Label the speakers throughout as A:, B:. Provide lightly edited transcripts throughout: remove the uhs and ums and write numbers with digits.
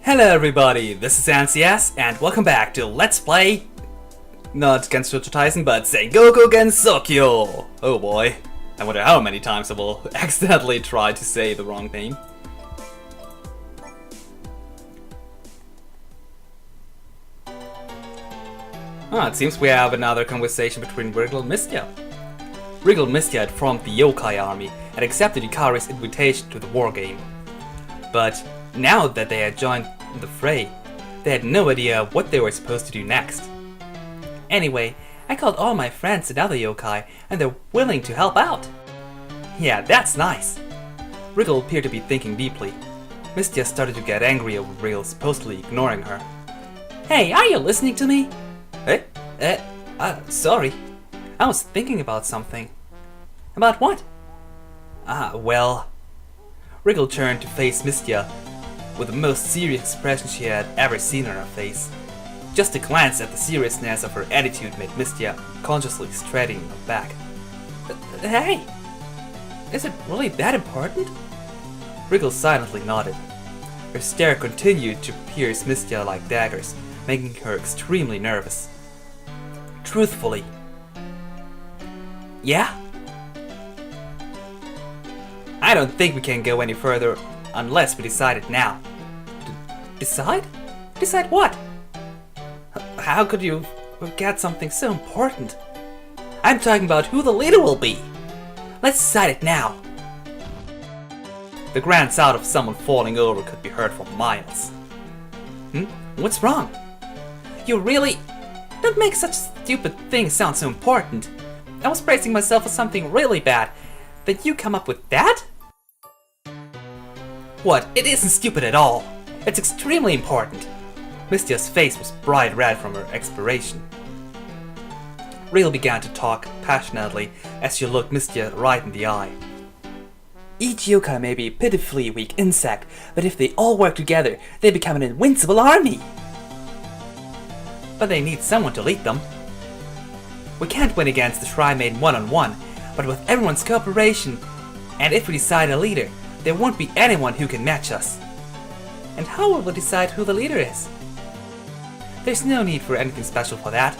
A: Hello everybody, this is NCS and welcome back to Let's Play, not Gensoukyou Tyson, but Sengoku Gensoukyou! Oh boy, I wonder how many times I will accidentally try to say the wrong name. It seems we have another conversation between Wriggle and Mistia. Wriggle and Mistia had formed the Youkai Army and accepted Yukari's invitation to the war game. But now that they had joined the fray, they had no idea what they were supposed to do next. Anyway, I called all my friends and other yokai, and they're willing to help out. Yeah, that's nice. Wriggle appeared to be thinking deeply. Mistia started to get angry over Wriggle supposedly ignoring her. Hey, are you listening to me? Sorry. I was thinking about something. About what? Well... Wriggle turned to face Mistia with the most serious expression she had ever seen on her face. Just a glance at the seriousness of her attitude made Mistia consciously straighten her back. Hey! Is it really that important? Wriggle silently nodded. Her stare continued to pierce Mistia like daggers, making her extremely nervous. Truthfully. Yeah? I don't think we can go any further unless we decide it now. Decide? Decide what? How could you forget something so important? I'm talking about who the leader will be. Let's decide it now. The grand sound of someone falling over could be heard for miles. What's wrong? You really... Don't make such stupid things sound so important. I was bracing myself for something really bad. That you come up with that? What? It isn't stupid at all. It's extremely important. Mistia's face was bright red from her expiration. Wriggle began to talk passionately as she looked Mistia right in the eye. Each yokai may be a pitifully weak insect, but if they all work together, they become an invincible army. But they need someone to lead them. We can't win against the Shrine Maiden one-on-one, but with everyone's cooperation, and if we decide a leader, there won't be anyone who can match us. And how will we decide who the leader is? There's no need for anything special for that.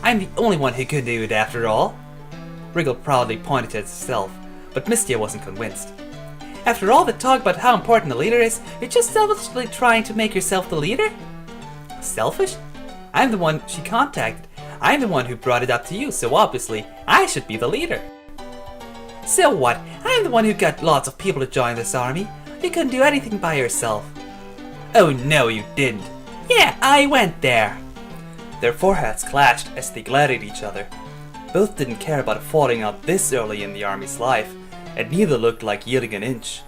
A: I'm the only one who can do it after all. Wriggle proudly pointed at herself, but Mistia wasn't convinced. After all the talk about how important the leader is, you're just selfishly trying to make yourself the leader? Selfish? I'm the one she contacted. I'm the one who brought it up to you, so obviously, I should be the leader. So what? I'm the one who got lots of people to join this army. You couldn't do anything by yourself. Oh no, you didn't. Yeah, I went there. Their foreheads clashed as they glared at each other. Both didn't care about falling out this early in the army's life, and neither looked like yielding an inch.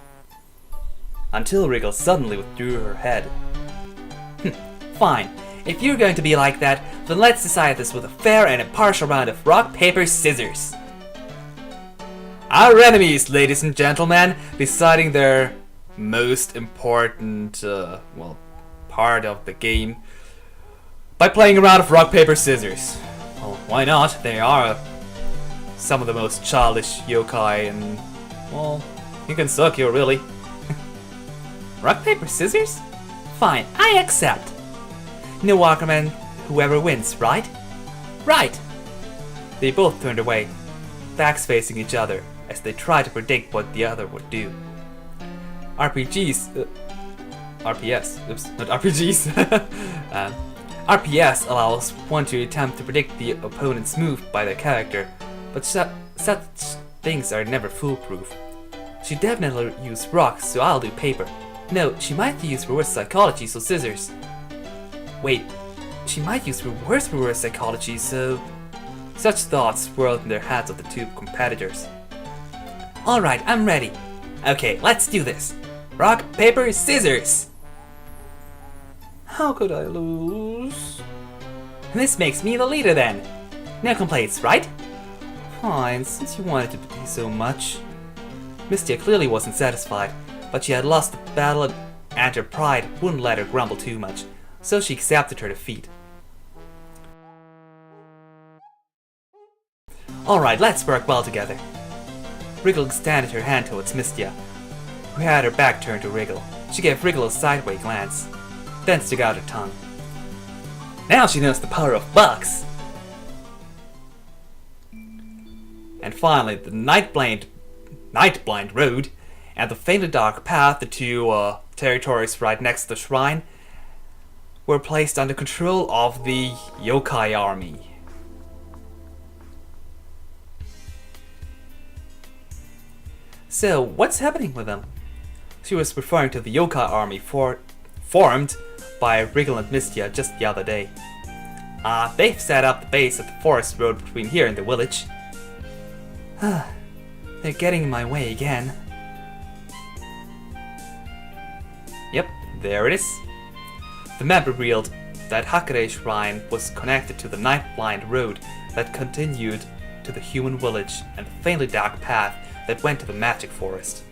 A: Until Wriggle suddenly withdrew her head. Fine. If you're going to be like that, then let's decide this with a fair and impartial round of rock, paper, scissors. Our enemies, ladies and gentlemen, deciding their most important, part of the game by playing a round of rock, paper, scissors. Well, why not? They are some of the most childish yokai in, well, you can suck you really. Rock, paper, scissors? Fine, I accept. No argument, whoever wins, right? Right! They both turned away, backs facing each other, as they tried to predict what the other would do. RPGs allows one to attempt to predict the opponent's move by their character, but such things are never foolproof. She definitely used rocks, so I'll do paper. No, she might use reverse psychology, so scissors. Wait, she might use reverse psychology, so... Such thoughts swirled in their heads of the two competitors. Alright, I'm ready. Okay, let's do this. Rock, paper, scissors! How could I lose? This makes me the leader then. No complaints, right? Fine, since you wanted to be so much. Mistia clearly wasn't satisfied, but she had lost the battle and her pride wouldn't let her grumble too much. So she accepted her defeat. Alright, let's work well together. Wriggle extended her hand towards Mistia, who had her back turned to Wriggle. She gave Wriggle a sideways glance, then stuck out her tongue. Now she knows the power of bugs! And finally, the Night Blind Road and the faintly dark path, the two territories right next to the shrine, were placed under control of the Youkai Army. So, what's happening with them? She was referring to the Youkai Army formed by Wriggle and Mistia just the other day. They've set up the base at the forest road between here and the village. They're getting in my way again. Yep, there it is. The map revealed that Hakare Shrine was connected to the Night Blind Road that continued to the human village and the faintly dark path that went to the magic forest.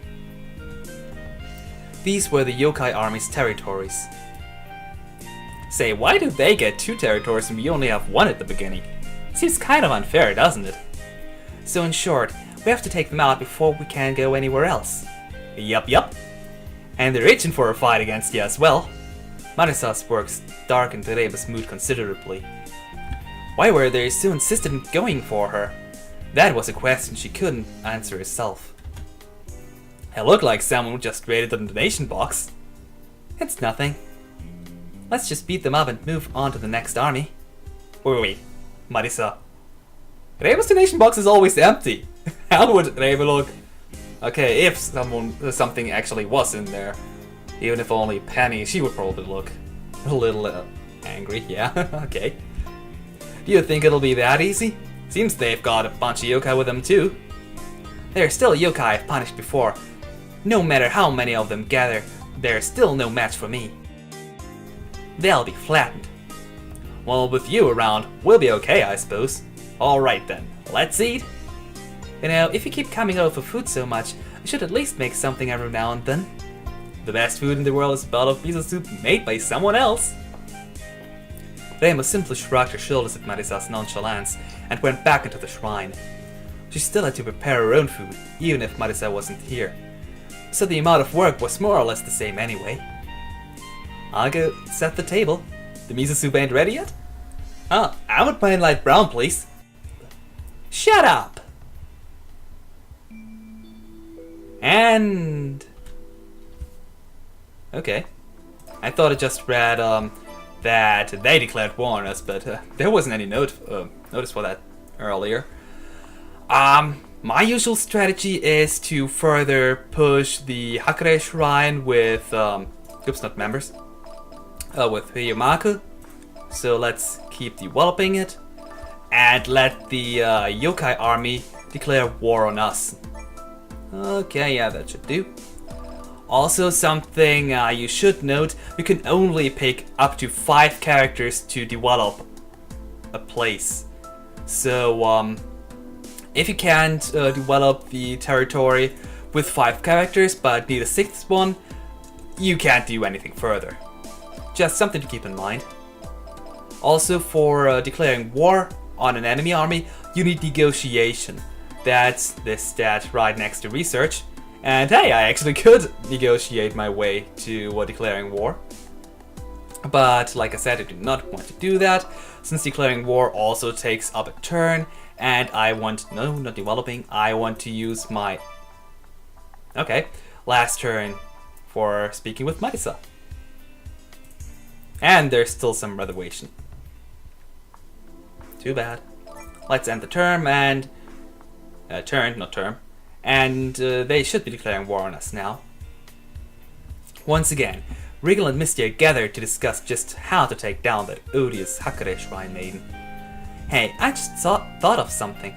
A: These were the Youkai Army's territories. Say, why do they get 2 territories and we only have 1 at the beginning? Seems kind of unfair, doesn't it? So in short, we have to take them out before we can go anywhere else. Yup. And they're itching for a fight against you as well. Marisa's works darkened Reba's mood considerably. Why were they so insistent in going for her? That was a question she couldn't answer herself. It looked like someone just raided the donation box. It's nothing. Let's just beat them up and move on to the next army. Wait, Marisa. Reba's donation box is always empty. How would Reba look? Okay, if something actually was in there, even if only Penny, she would probably look a little angry, yeah, okay. Do you think it'll be that easy? Seems they've got a bunch of yokai with them too. They're still yokai I've punished before. No matter how many of them gather, they're still no match for me. They'll be flattened. Well, with you around, we'll be okay, I suppose. Alright then, let's eat. You know, if you keep coming over for food so much, I should at least make something every now and then. The best food in the world is a bowl of miso soup made by someone else. Reima simply shrugged her shoulders at Marisa's nonchalance and went back into the shrine. She still had to prepare her own food, even if Marisa wasn't here. So the amount of work was more or less the same anyway. I'll go set the table. The miso soup ain't ready yet? I would plain light brown, please. Shut up! And... okay. I thought it just read that they declared war on us, but there wasn't any notice for that earlier. My usual strategy is to further push the Hakare Shrine with oops, not members. With Hiyamaku. So let's keep developing it. And let the Youkai Army declare war on us. Okay, yeah, that should do. Also, something you should note, you can only pick up to 5 characters to develop a place. So, if you can't develop the territory with 5 characters but need a 6th one, you can't do anything further. Just something to keep in mind. Also, for declaring war on an enemy army, you need negotiation. That's this stat right next to research. And hey, I actually could negotiate my way to declaring war. But like I said, I do not want to do that, since declaring war also takes up a turn, and I want, no, not developing, I want to use my, okay, last turn for speaking with Marisa. And there's still some reservation. Too bad. Let's end the term and, and they should be declaring war on us now. Once again, Wriggle and Misty are gathered to discuss just how to take down that odious Hakare Shrine Maiden. Hey, I just thought of something.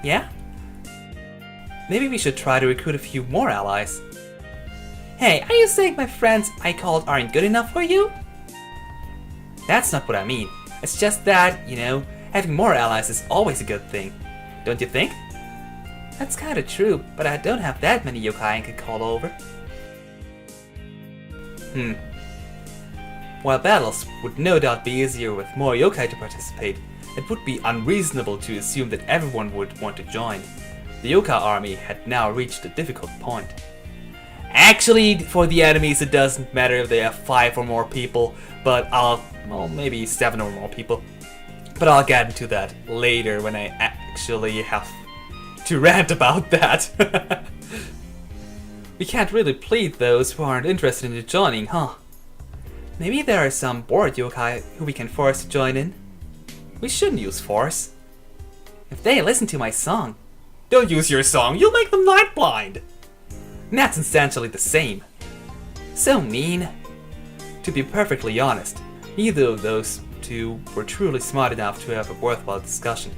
A: Yeah? Maybe we should try to recruit a few more allies. Hey, are you saying my friends I called aren't good enough for you? That's not what I mean. It's just that, you know, having more allies is always a good thing. Don't you think? That's kinda true, but I don't have that many yokai I can call over. While battles would no doubt be easier with more yokai to participate, it would be unreasonable to assume that everyone would want to join. The yokai army had now reached a difficult point. Actually, for the enemies, it doesn't matter if they have 5 or more people, but well, maybe 7 or more people. But I'll get into that later when I actually have to rant about that. We can't really plead those who aren't interested in joining, huh? Maybe there are some bored yokai who we can force to join in. We shouldn't use force. If they listen to my song... Don't use your song, you'll make them night blind! And that's essentially the same. So mean. To be perfectly honest, neither of those two were truly smart enough to have a worthwhile discussion.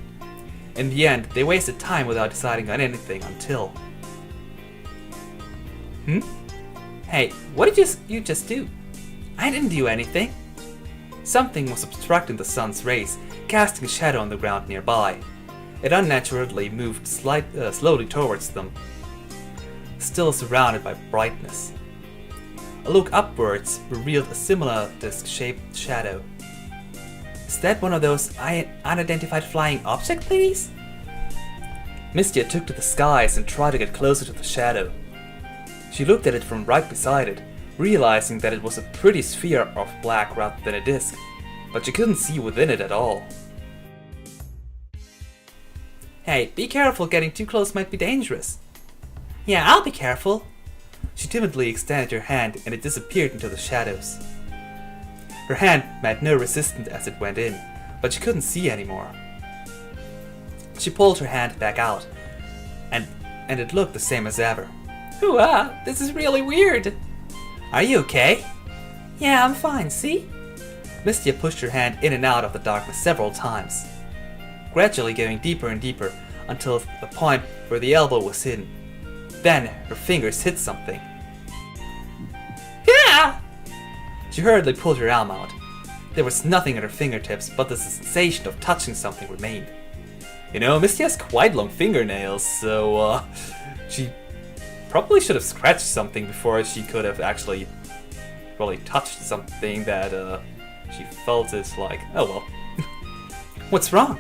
A: In the end, they wasted time without deciding on anything until... Hey, what did you just do? I didn't do anything. Something was obstructing the sun's rays, casting a shadow on the ground nearby. It unnaturally moved slowly towards them, still surrounded by brightness. A look upwards revealed a similar disc-shaped shadow. Is that one of those unidentified flying object thingies? Mistia took to the skies and tried to get closer to the shadow. She looked at it from right beside it, realizing that it was a pretty sphere of black rather than a disc, but she couldn't see within it at all. Hey, be careful, getting too close might be dangerous. Yeah, I'll be careful. She timidly extended her hand and it disappeared into the shadows. Her hand met no resistance as it went in, but she couldn't see anymore. She pulled her hand back out, and it looked the same as ever. Hoo-ah, this is really weird. Are you okay? Yeah, I'm fine, see? Mistia pushed her hand in and out of the darkness several times, gradually going deeper and deeper until the point where the elbow was hidden. Then her fingers hit something. Yeah! She hurriedly pulled her arm out. There was nothing at her fingertips, but the sensation of touching something remained. You know, Misty has quite long fingernails, so she probably should have scratched something before she could have actually really touched something that she felt is like, oh well. What's wrong?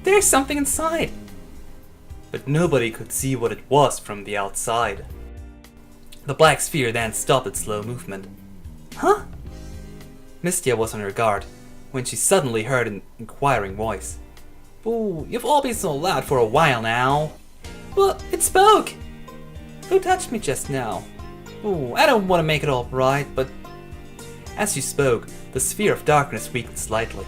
A: There's something inside. But nobody could see what it was from the outside. The black sphere then stopped its slow movement. Huh? Mistia was on her guard when she suddenly heard an inquiring voice. Ooh, you've all been so loud for a while now. Well, it spoke. Who touched me just now? Ooh, I don't want to make it all right, but... As she spoke, the sphere of darkness weakened slightly.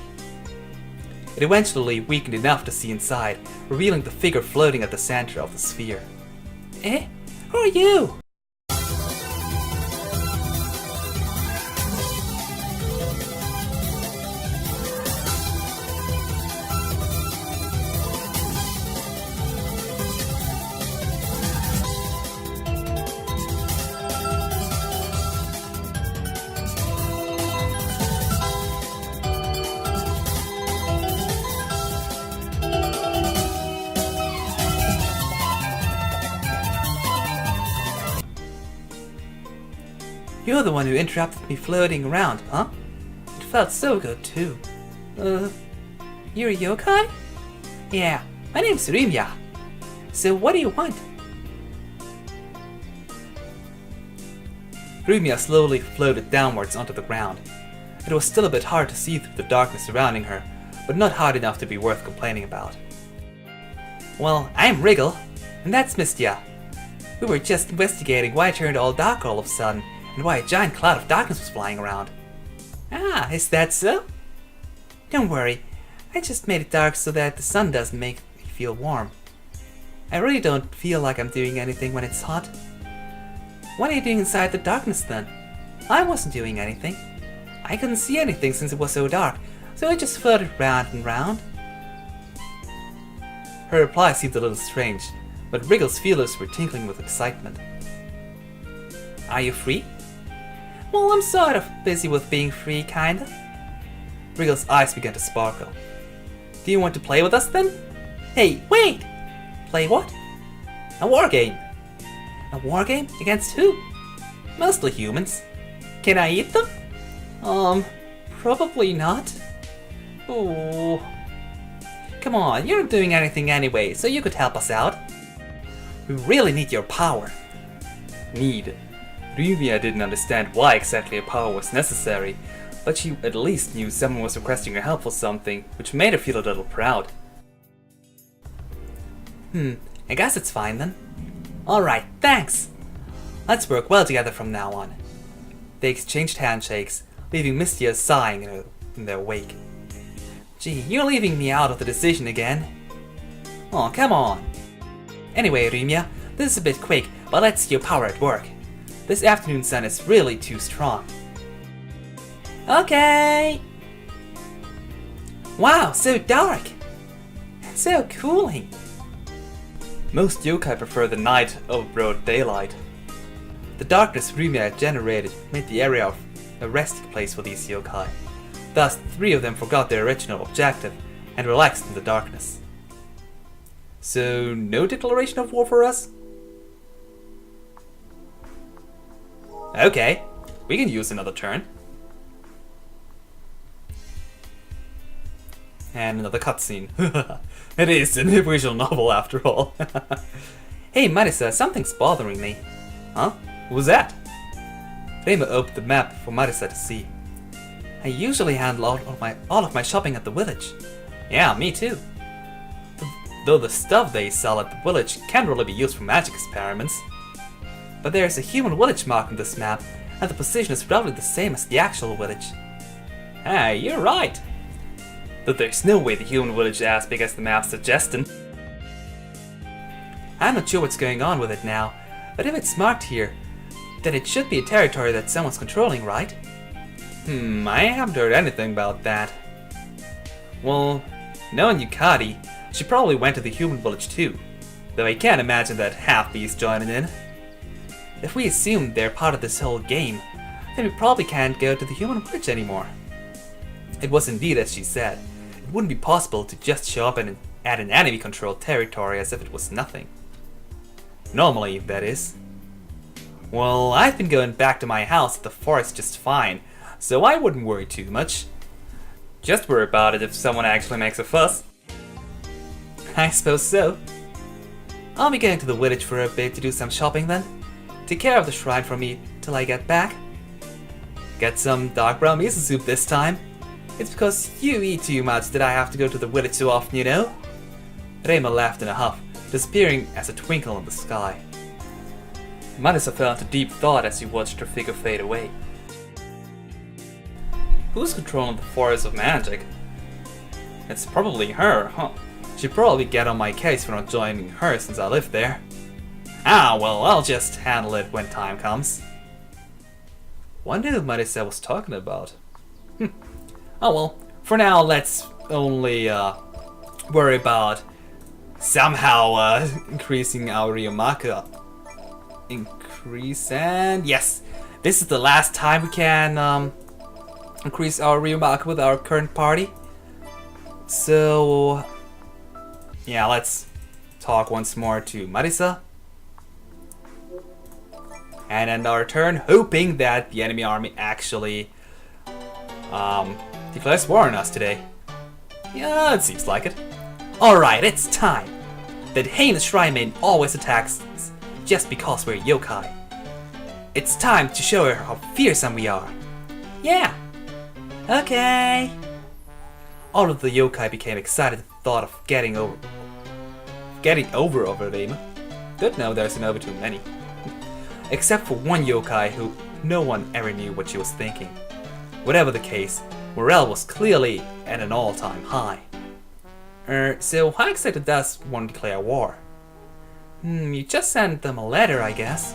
A: It eventually weakened enough to see inside, revealing the figure floating at the center of the sphere. Eh? Who are you? You're the one who interrupted me floating around, huh? It felt so good too. You're a yokai? Yeah, my name's Rumia. So what do you want? Rumia slowly floated downwards onto the ground. It was still a bit hard to see through the darkness surrounding her, but not hard enough to be worth complaining about. Well, I'm Wriggle, and that's Mistia. We were just investigating why it turned all dark all of a sudden, and why a giant cloud of darkness was flying around. Ah, is that so? Don't worry, I just made it dark so that the sun doesn't make me feel warm. I really don't feel like I'm doing anything when it's hot. What are you doing inside the darkness then? I wasn't doing anything. I couldn't see anything since it was so dark, so I just floated round and round. Her reply seemed a little strange, but Wriggle's feelers were tingling with excitement. Are you free? Well, I'm sort of busy with being free, kinda. Wriggle's eyes began to sparkle. Do you want to play with us then? Hey, wait! Play what? A war game. A war game? Against who? Mostly humans. Can I eat them? Probably not. Ooh. Come on, you're not doing anything anyway, so you could help us out. We really need your power. need. Rumia didn't understand why exactly a power was necessary, but she at least knew someone was requesting her help for something, which made her feel a little proud. I guess it's fine then. Alright, thanks! Let's work well together from now on. They exchanged handshakes, leaving Mistia sighing in their wake. Gee, you're leaving me out of the decision again. Oh, come on. Anyway, Rumia, this is a bit quick, but let's see your power at work. This afternoon sun is really too strong. Okay! Wow, so dark! So cooling! Most yokai prefer the night over broad daylight. The darkness Rumia had generated made the area a resting place for these yokai. Thus, the three of them forgot their original objective and relaxed in the darkness. So, no declaration of war for us? Okay, we can use another turn. And another cutscene. It is an visual novel after all. Hey Marisa, something's bothering me. Huh? What was that? Reima opened the map for Marisa to see. I usually handle all of my shopping at the village. Yeah, me too. Though the stuff they sell at the village can't really be used for magic experiments. But there is a human village marked on this map, and the position is roughly the same as the actual village. Hey, you're right. Though there's no way the human village is as big as the map's suggesting. I'm not sure what's going on with it now, but if it's marked here, then it should be a territory that someone's controlling, right? I haven't heard anything about that. Well, knowing Yukari, she probably went to the human village too, though I can't imagine that half-beast joining in. If we assume they're part of this whole game, then we probably can't go to the human village anymore. It was indeed as she said, it wouldn't be possible to just show up at an enemy-controlled territory as if it was nothing. Normally, that is. Well, I've been going back to my house at the forest just fine, so I wouldn't worry too much. Just worry about it if someone actually makes a fuss. I suppose so. I'll be going to the village for a bit to do some shopping then. Take care of the shrine for me till I get back. Get some dark brown miso soup this time. It's because you eat too much that I have to go to the village so often, you know? Reima laughed in a huff, disappearing as a twinkle in the sky. Marisa fell into deep thought as she watched her figure fade away. Who's controlling the forest of magic? It's probably her, huh? She'd probably get on my case for not joining her since I live there. Ah, well, I'll just handle it when time comes. Wonder who Marisa was talking about. Oh well, for now let's only worry about somehow increasing our Ryumaka. And yes, this is the last time we can increase our Ryumaka with our current party. So yeah, let's talk once more to Marisa. And end our turn, hoping that the enemy army actually declares war on us today. Yeah, it seems like it. Alright, it's time. That heinous shrine maiden always attacks us just because we're yokai. It's time to show her how fearsome we are. Yeah. Okay. All of the yokai became excited at the thought of getting over Reima. Good now there's never too many. Except for one yokai who no one ever knew what she was thinking. Whatever the case, morale was clearly at an all-time high. So how exactly does one declare war? You just send them a letter, I guess.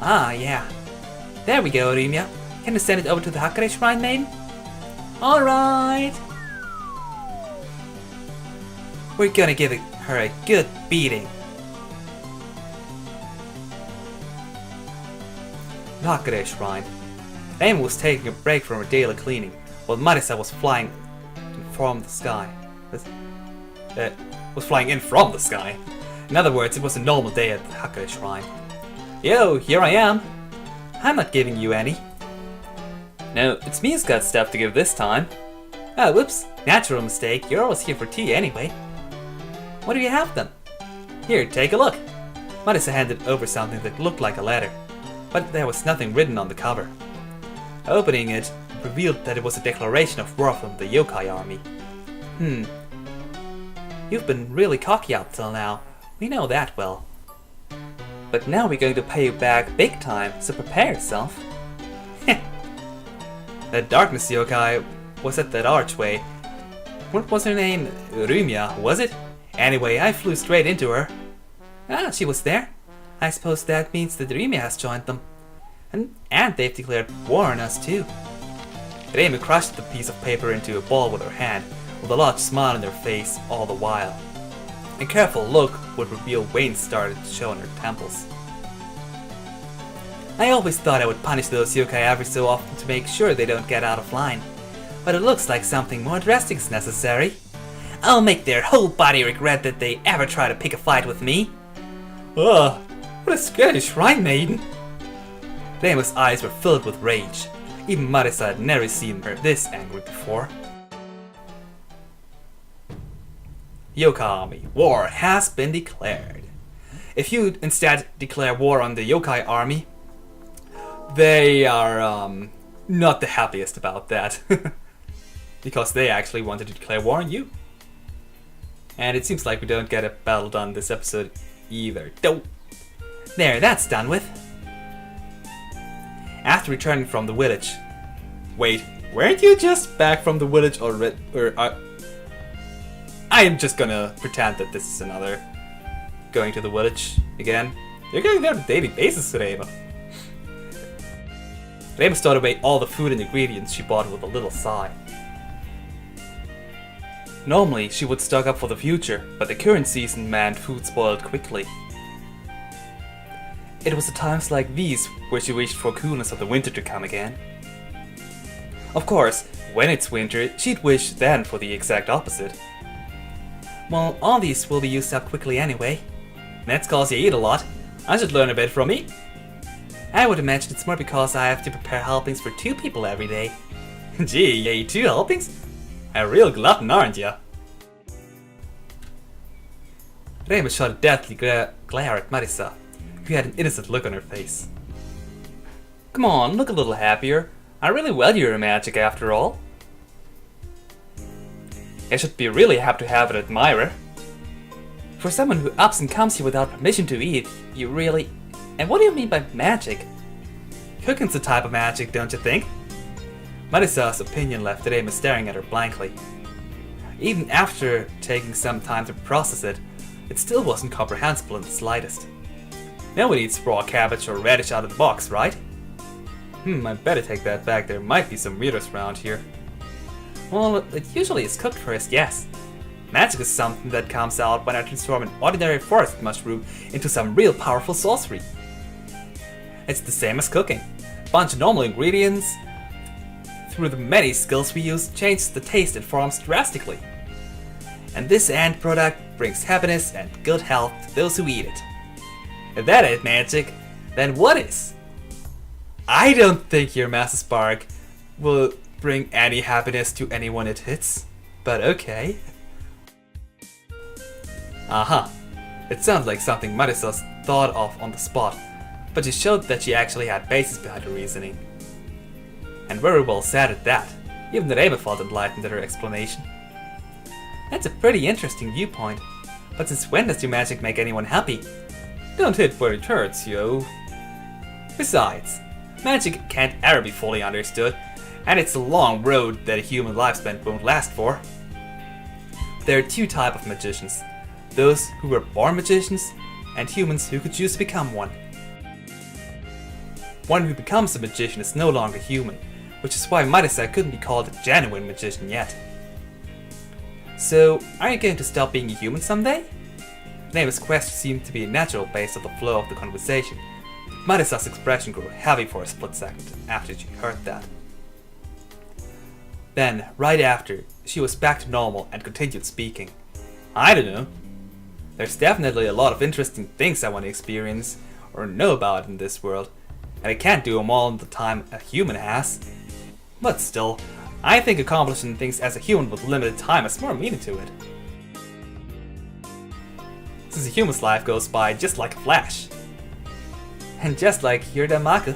A: Ah, yeah. There we go, Rumia. Can you send it over to the Hakare Shrine Maiden? Alright! We're gonna give her a good beating. The Hakare Shrine. Reima was taking a break from her daily cleaning, while Marisa was flying from the sky. Was flying in from the sky. In other words, it was a normal day at the Hakare Shrine. Yo, here I am. I'm not giving you any. No, it's me who's got stuff to give this time. Oh, whoops. Natural mistake. You're always here for tea anyway. What do you have then? Here, take a look. Marisa handed over something that looked like a letter, but there was nothing written on the cover. Opening it revealed that it was a declaration of war from the Youkai Army. You've been really cocky up till now, we know that well. But now we're going to pay you back big time, so prepare yourself. That darkness yokai was at that archway. What was her name? Rumia, was it? Anyway, I flew straight into her. Ah, she was there. I suppose that means that Rumia has joined them. And they've declared war on us too. Reima crushed the piece of paper into a ball with her hand, with a large smile on her face all the while. A careful look would reveal veins started to show on her temples. I always thought I would punish those yokai every so often to make sure they don't get out of line. But it looks like something more drastic is necessary. I'll make their whole body regret that they ever try to pick a fight with me. Ugh, what a scary shrine maiden. Reima's eyes were filled with rage. Even Marisa had never seen her this angry before. Youkai Army, war has been declared. If you instead declare war on the Youkai Army, they are not the happiest about that. Because they actually wanted to declare war on you. And it seems like we don't get a battle done this episode either. Dope. There, that's done with. After returning from the village. Wait, weren't you just back from the village already? I am just gonna pretend that this is another going to the village again. You're going there on a daily basis, Reima. Reima stored away all the food and ingredients she bought with a little sigh. Normally, she would stock up for the future, but the current season meant food spoiled quickly. It was at times like these where she wished for coolness of the winter to come again. Of course, when it's winter, she'd wish then for the exact opposite. Well, all these will be used up quickly anyway. That's cause you eat a lot. I should learn a bit from me. I would imagine it's more because I have to prepare helpings for 2 people every day. Gee, you eat 2 helpings? A real glutton, aren't ya? Reima shot a deathly glare at Marisa, who had an innocent look on her face. Come on, look a little happier. I really value your magic after all. I should be really happy to have an admirer. For someone who ups and comes here without permission to eat, you really... And what do you mean by magic? Cooking's a type of magic, don't you think? Marisa's opinion left Reima staring at her blankly. Even after taking some time to process it, it still wasn't comprehensible in the slightest. Nobody eats raw cabbage or radish out of the box, right? I better take that back, there might be some weirdos around here. Well, it usually is cooked first, yes. Magic is something that comes out when I transform an ordinary forest mushroom into some real powerful sorcery. It's the same as cooking. Bunch of normal ingredients, through the many skills we use, changes the taste and forms drastically. And this end product brings happiness and good health to those who eat it. If that ain't magic, then what is? I don't think your Master Spark will bring any happiness to anyone it hits, but okay. Aha, it sounds like something Marisa's thought of on the spot, but she showed that she actually had basis behind her reasoning. And very well said at that, even Reima felt enlightened at her explanation. That's a pretty interesting viewpoint, but since when does your magic make anyone happy? Don't hit where it hurts, yo. Besides, magic can't ever be fully understood, and it's a long road that a human lifespan won't last for. There are 2 types of magicians, those who were born magicians, and humans who could choose to become one. One who becomes a magician is no longer human, which is why Marisa couldn't be called a genuine magician yet. So, are you going to stop being a human someday? Reima's question seemed to be natural based on the flow of the conversation. Marisa's expression grew heavy for a split second after she heard that. Then, right after, she was back to normal and continued speaking. I don't know. There's definitely a lot of interesting things I want to experience or know about in this world, and I can't do them all in the time a human has. But still, I think accomplishing things as a human with limited time has more meaning to it. since a human's life goes by just like a flash. And just like your Damaku.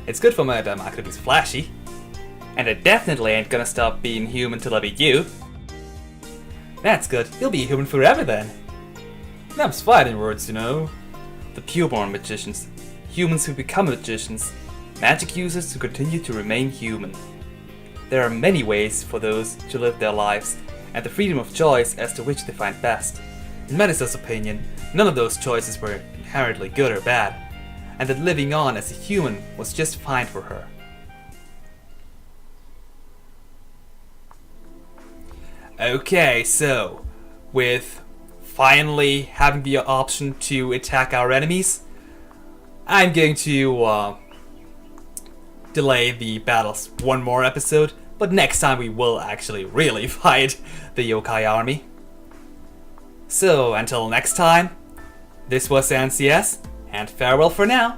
A: It's good for my Damaku to be flashy. And I definitely ain't gonna stop being human till I beat you. That's good, you'll be a human forever then. Them's fighting words, you know. The pureborn magicians. Humans who become magicians. Magic users who continue to remain human. There are many ways for those to live their lives, and the freedom of choice as to which they find best. In Medisa's opinion, none of those choices were inherently good or bad, and that living on as a human was just fine for her. Okay, so, with finally having the option to attack our enemies, I'm going to delay the battles one more episode, but next time we will actually really fight the Youkai Army. So, until next time, this was NCS, and farewell for now.